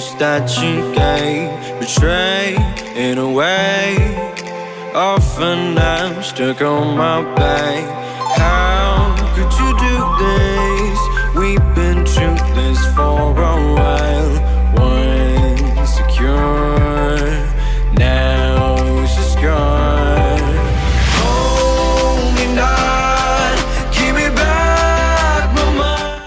news that you gave, betrayed in a way. Often I'm stuck on my back. How could you do this? We've been through this for a while. Once secure, now it's just gone. Hold me not, keep me back, my mind.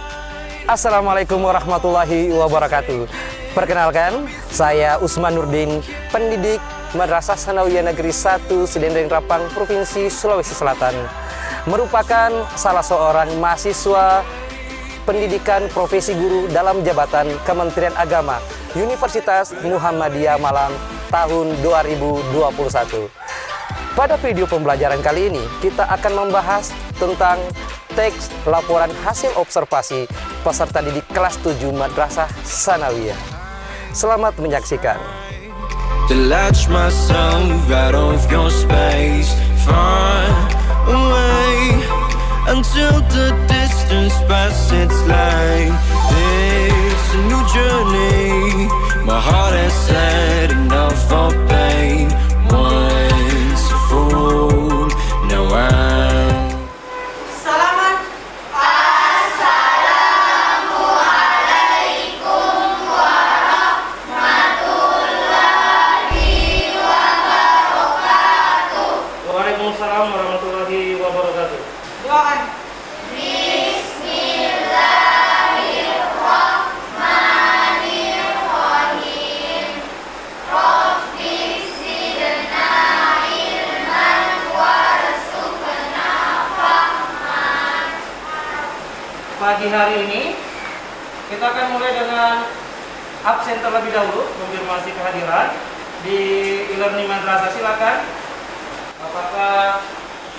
Assalamualaikum warahmatullahi wabarakatuh. Perkenalkan, saya Usman Nurdin, pendidik Madrasah Sanawiyah Negeri 1 Sidendeng Rapang, Provinsi Sulawesi Selatan. Merupakan salah seorang mahasiswa pendidikan profesi guru dalam jabatan Kementerian Agama Universitas Muhammadiyah Malang tahun 2021. Pada video pembelajaran kali ini, kita akan membahas tentang teks laporan hasil observasi peserta didik kelas 7 Madrasah Sanawiyah. Selamat menyaksikan. To latch myself out of your space, far away, until the distance passes its line. It's a new journey, my heart has had enough of pain. Once a fool, now I'm Waalaikumsalam warahmatullahi wabarakatuh. Doakan. Bismillahirrahmanirrahim. Rabbi zidna ilman warzuqna fahman. Pagi hari ini kita akan mulai dengan absen terlebih dahulu, konfirmasi kehadiran di e-learning madrasah. Silakan. Apakah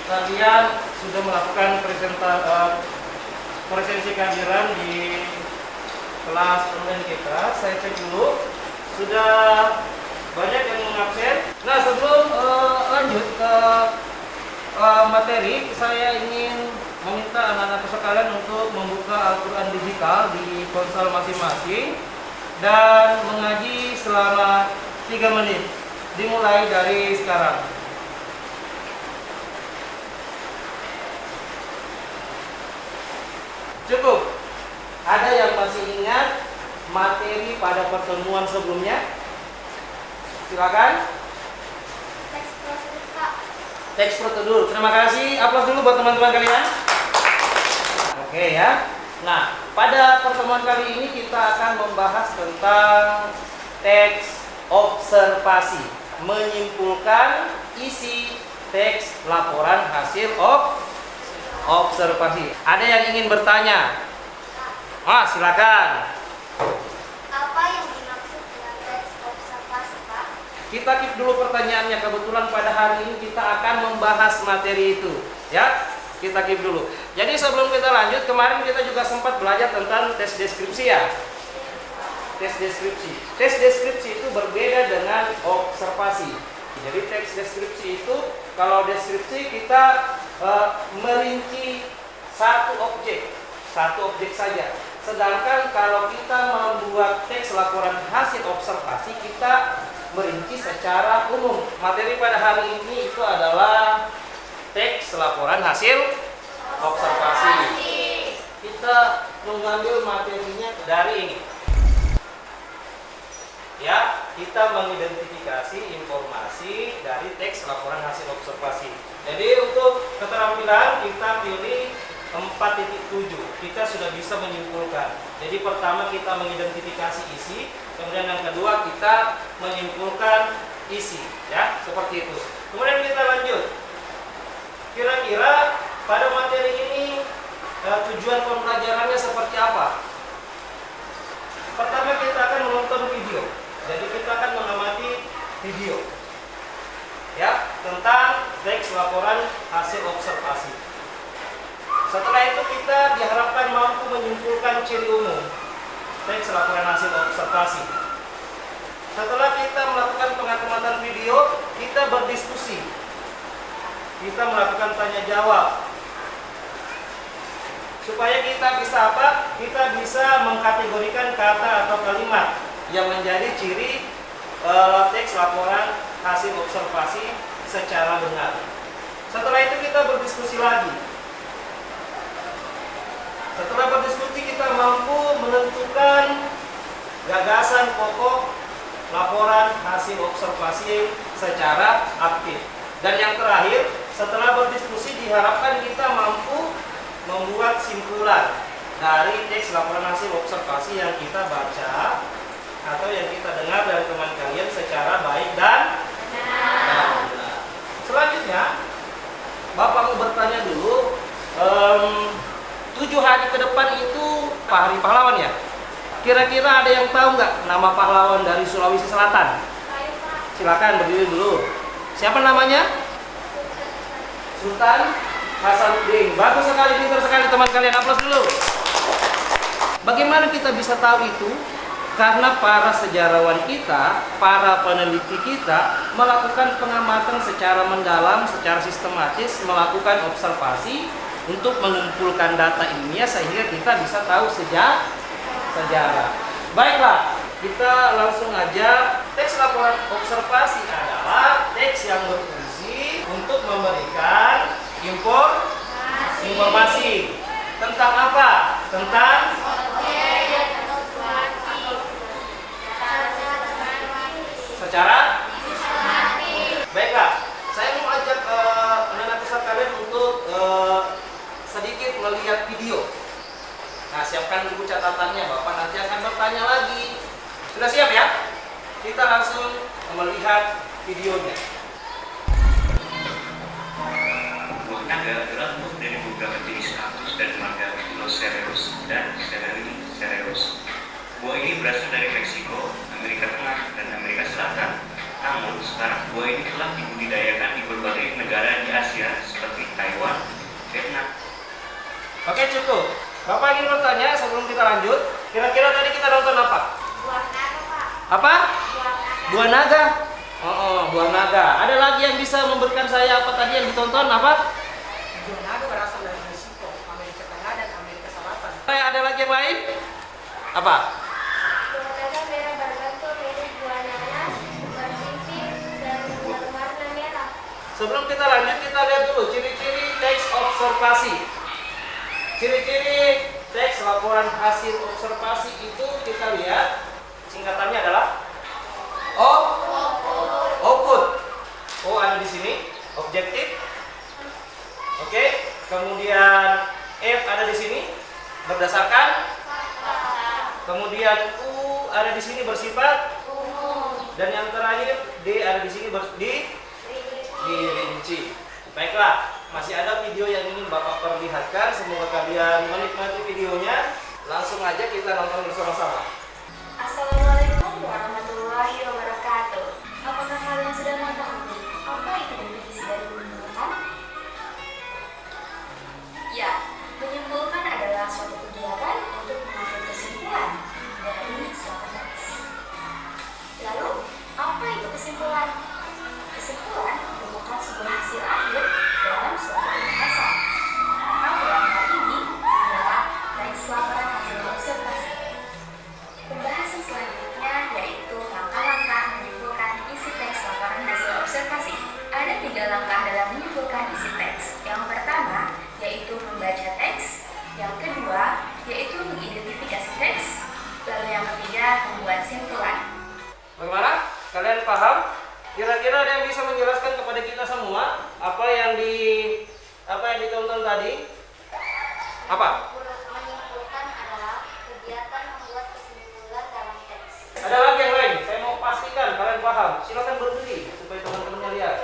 kalian sudah melakukan presensi kehadiran di kelas online kita? Saya cek dulu, sudah banyak yang mengabsen. Nah, sebelum lanjut ke materi, saya ingin meminta anak-anak sekalian untuk membuka Al-Quran digital di ponsel masing-masing dan mengaji selama 3 menit, dimulai dari sekarang. Cukup. Ada yang masih ingat materi pada pertemuan sebelumnya? Silakan. Teks prosedur. Terima kasih. Aplaus dulu buat teman-teman kalian. Oke ya. Nah, pada pertemuan kali ini kita akan membahas tentang teks observasi, menyimpulkan isi teks laporan hasil observasi. Ada yang ingin bertanya? Silakan. Apa yang dimaksud dengan teks observasi, Pak? Kita keep dulu pertanyaannya. Kebetulan pada hari ini kita akan membahas materi itu, ya. Kita keep dulu. Jadi sebelum kita lanjut, kemarin kita juga sempat belajar tentang tes deskripsi ya. Tes deskripsi. Tes deskripsi itu berbeda dengan observasi. Jadi teks deskripsi itu, kalau deskripsi kita merinci satu objek saja. Sedangkan kalau kita membuat teks laporan hasil observasi, kita merinci secara umum. Materi pada hari ini itu adalah teks laporan hasil observasi. Kita mengambil materinya dari ini. Ya, kita mengidentifikasi informasi dari teks laporan hasil observasi. Jadi untuk keterampilan kita pilih 4.7. Kita sudah bisa menyimpulkan. Jadi pertama kita mengidentifikasi isi, kemudian yang kedua kita menyimpulkan isi, ya, seperti itu. Kemudian kita lanjut. Kira-kira pada materi ini tujuan pembelajarannya seperti apa? Pertama kita akan menonton video. Jadi kita akan mengamati video, ya, tentang teks laporan hasil observasi. Setelah itu kita diharapkan mampu menyimpulkan ciri umum teks laporan hasil observasi. Setelah kita melakukan pengamatan video, kita berdiskusi. Kita melakukan tanya jawab. Supaya kita bisa apa? Kita bisa mengkategorikan kata atau kalimat yang menjadi ciri teks laporan hasil observasi secara benar. Setelah itu kita berdiskusi lagi. Setelah berdiskusi kita mampu menentukan gagasan pokok laporan hasil observasi secara aktif. Dan yang terakhir, setelah berdiskusi diharapkan kita mampu membuat simpulan dari teks laporan hasil observasi yang kita baca atau yang kita dengar dari teman kalian secara baik dan benar. Selanjutnya, Bapak mau bertanya dulu, 7 hari ke depan itu Hari Pahlawan ya? Kira-kira ada yang tahu nggak nama pahlawan dari Sulawesi Selatan? Silakan berdiri dulu. Siapa namanya? Sultan Hasanuddin. Bagus sekali, pintar sekali teman kalian. Aplaus dulu. Bagaimana kita bisa tahu itu? Karena para sejarawan kita, para peneliti kita melakukan pengamatan secara mendalam, secara sistematis, melakukan observasi untuk mengumpulkan data ilmiah sehingga kita bisa tahu sejarah. Baiklah, kita langsung aja. Teks laporan observasi adalah teks yang berfungsi untuk memberikan informasi tentang apa? Tentang secara. Baiklah, saya mau ajak anak-anak besar kalian untuk sedikit melihat video. Nah, siapkan buku catatannya, Bapak nanti akan bertanya lagi. Sudah siap ya? Kita langsung melihat videonya. Buah naga terbentuk dari beberapa jenis kaktus dan mangga Pilocereus dan Cereus. Buah ini berasal dari Meksiko, Amerika Tengah, dan Amerika Selatan. Namun, sekarang buah ini telah dibudidayakan di berbagai negara di Asia seperti Taiwan, Vietnam. Oke, cukup. Bapak ingin bertanya sebelum kita lanjut. Kira-kira tadi kita nonton apa? Buah naga, Pak. Apa? Buah naga. Buah naga. Buah naga. Ada lagi yang bisa memberikan saya apa tadi yang ditonton? Apa? Buah naga berasal dari Meksiko, Amerika Tengah, dan Amerika Selatan. Ada lagi yang lain? Apa? Buah naga merah berbentuk mirip buah nanas, bersisik dan berwarna merah. Sebelum kita lanjut, kita lihat dulu ciri-ciri teks observasi. Ciri-ciri teks laporan hasil observasi itu kita lihat singkatannya adalah output. O ada di sini, objektif. Oke, kemudian F ada di sini, berdasarkan. Kemudian U ada di sini, bersifat. Dan yang terakhir D ada di sini, dirinci. Baiklah. Masih ada video yang ingin Bapak perlihatkan. Semoga kalian menikmati videonya. Langsung aja kita nonton bersama-sama. Assalamualaikum warahmatullahi wabarakatuh. Apakah kalian sudah mengetahui apa itu definisi dari menyimpulkan? Ya, menyimpulkan adalah suatu kegiatan untuk mengambil kesimpulan dari suatu teks. Lalu, apa itu kesimpulan? Kesimpulan merupakan sebuah hasil akhir dalam suatu pembahasan. Maka dalam hal ini adalah teks laporan hasil observasi. Pembahasan selanjutnya yaitu langkah-langkah menyimpulkan isi teks laporan hasil observasi. Ada 3 langkah dalam menyimpulkan isi teks. Yang pertama yaitu membaca teks, yang kedua yaitu mengidentifikasi teks, lalu yang ketiga membuat simpulan. Bagaimana? Kalian paham? Kira-kira ada yang bisa menjelaskan kepada kita semua apa yang ditonton tadi? Apa? Menyimpulkan adalah kegiatan membuat kesimpulan dalam teks. Ada lagi yang lain? Saya mau pastikan kalian paham. Silakan berdiri supaya teman-temannya lihat.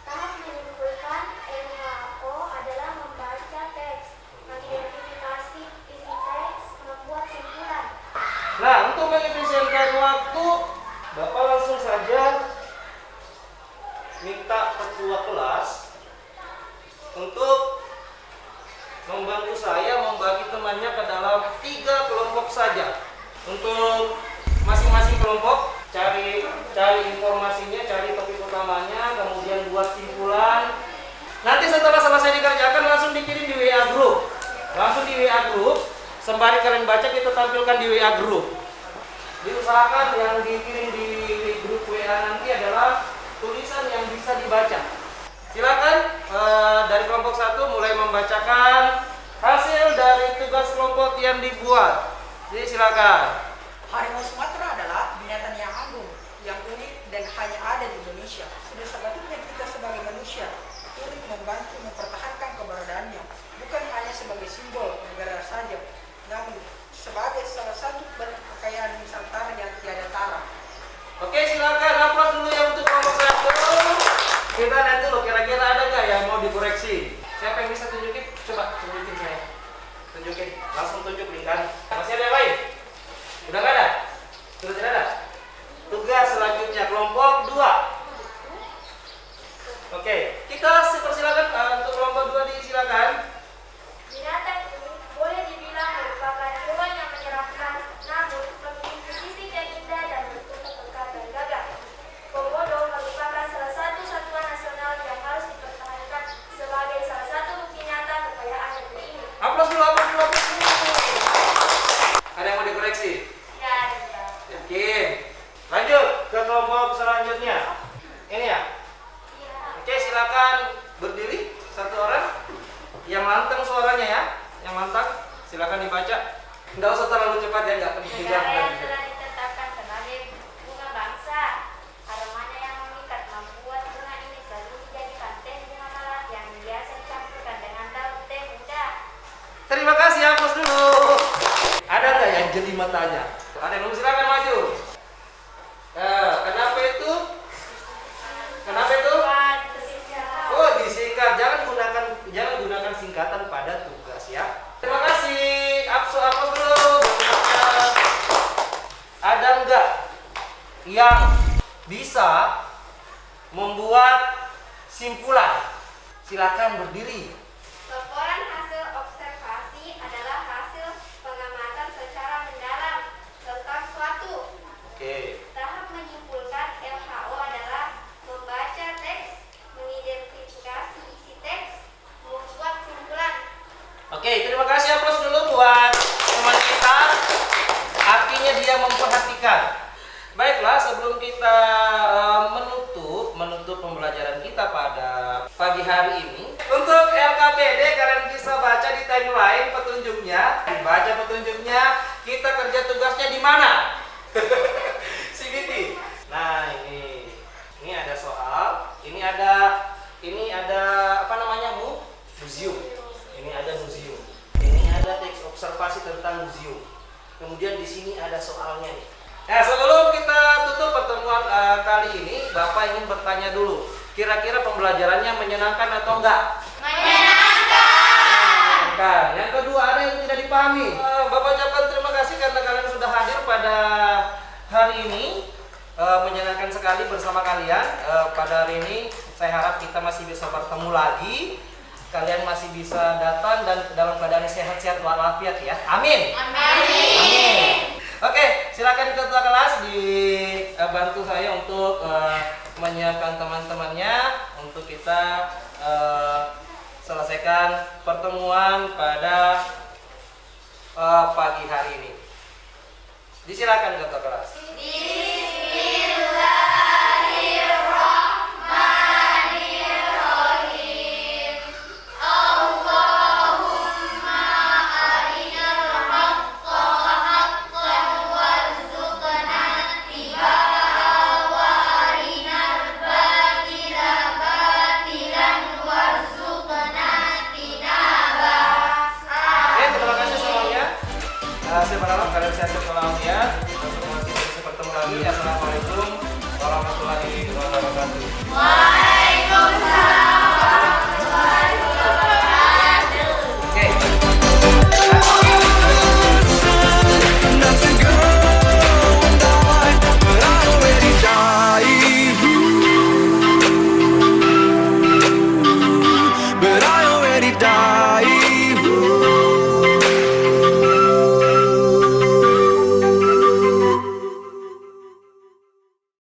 Tahap menyimpulkan MHO adalah membaca teks, mengidentifikasi isi teks, membuat simpulan. Nah, untuk mengefisienkan waktu, Bapak langsung saja minta ketua kelas untuk membantu saya membagi temannya ke dalam 3 kelompok saja. Untuk masing-masing kelompok cari informasinya, cari topik utamanya, kemudian buat simpulan. Nanti setelah selesai dikerjakan langsung dikirim di WA group. Langsung di WA group, sembari kalian baca kita tampilkan di WA group. diusahakan yang dikirim di grup WA nanti adalah tulisan yang bisa dibaca. Silakan dari kelompok 1 mulai membacakan hasil dari tugas kelompok yang dibuat. Jadi silakan. Harimau Sumatera adalah binatang yang agung, yang unik dan hanya ada di Indonesia. Sudah sepatutnya kita sebagai manusia turut membantu mempertahankan keberadaannya, bukan hanya sebagai simbol negara saja, namun sebagai salah satu bentuk kekayaan Nusantara yang tiada tara. Oke, silakan aplaus dulu ya untuk kelompok 1. Kita lihat dulu kira-kira ada nggak yang mau dikoreksi. Siapa yang bisa tunjukin? Coba tunjukin saya. Tunjukin, langsung tunjuk nih kan. Masih ada yang lain? Udah nggak ada? Sudah tidak ada? Tugas selanjutnya kelompok 2. Oke, kita persilakan untuk kelompok 2 disilakan. Binatang ini boleh dibilang merupakan hewan yang menyeramkan, namun memiliki fisik yang indah dan bertubuh kekar dan gagah. Komodo merupakan salah satu satwa nasional yang harus dipertahankan sebagai salah satu bukti nyata kekayaan negeri ini. Aplaus dulu, aplaus dulu, aplaus dulu. Ada yang mau dikoreksi? Ya, Yakin? Lanjut ke kelompok selanjutnya. Ini ya? iya. Oke, silakan berdiri satu orang. Yang lantang suaranya ya, yang lantang. Silakan dibaca. Nggak usah terlalu cepat ya, nggak penting juga. Negara yang telah ditetapkan sebagai bunga bangsa, aromanya yang memikat membuat bunga ini selalu dijadikan teh bunga malam yang biasa dicampurkan dengan daun teh muda. Terima kasih, aplaus dulu. Ada nggak yang jeli matanya? Ada yang belum? Silakan maju. Kenapa itu? Kenapa itu? Buat bersejarah. Oh, disingkat. Jangan gunakan singkatan pada tugas ya. Terima kasih. Aplaus dulu. Ada nggak yang bisa membuat simpulan? Silakan berdiri. Laporan hasil observasi adalah hasil pengamatan secara mendalam tentang suatu. Oke. Tahap menyimpulkan LHO adalah membaca teks, mengidentifikasi isi teks, membuat simpulan. Oke, terima kasih, aplaus dulu buat teman kita. Artinya dia memperhatikan. Baiklah, sebelum kita menutup pembelajaran kita pada pagi hari ini, untuk LKPD kalian bisa baca di timeline petunjuknya. Baca petunjuknya, kita kerja tugasnya di mana? Sigiti. Nah, ini ada soal, ini ada apa namanya, museum. Ini ada museum. Ini ada teks observasi tentang museum. Kemudian di sini ada soalnya nih. Nah, sebelum kita tutup pertemuan kali ini, Bapak ingin bertanya dulu. Kira-kira pembelajarannya menyenangkan atau enggak? Menyenangkan. Yang kedua, ada yang tidak dipahami. Bapak ucapkan terima kasih karena kalian sudah hadir pada hari ini. Menyenangkan sekali bersama kalian. Pada hari ini, saya harap kita masih bisa bertemu lagi. Kalian masih bisa datang dan dalam keadaan sehat-sehat walafiat ya. Amin. Amin. Oke, silakan ketua kelas dibantu saya untuk menyiapkan teman-temannya untuk kita selesaikan pertemuan pada pagi hari ini. Disilakan ketua kelas. Saya berharap kalian sehat walafiat. Kita bisa bertemu lagi. Assalamualaikum warahmatullahi wabarakatuh. Waalaikumsalam.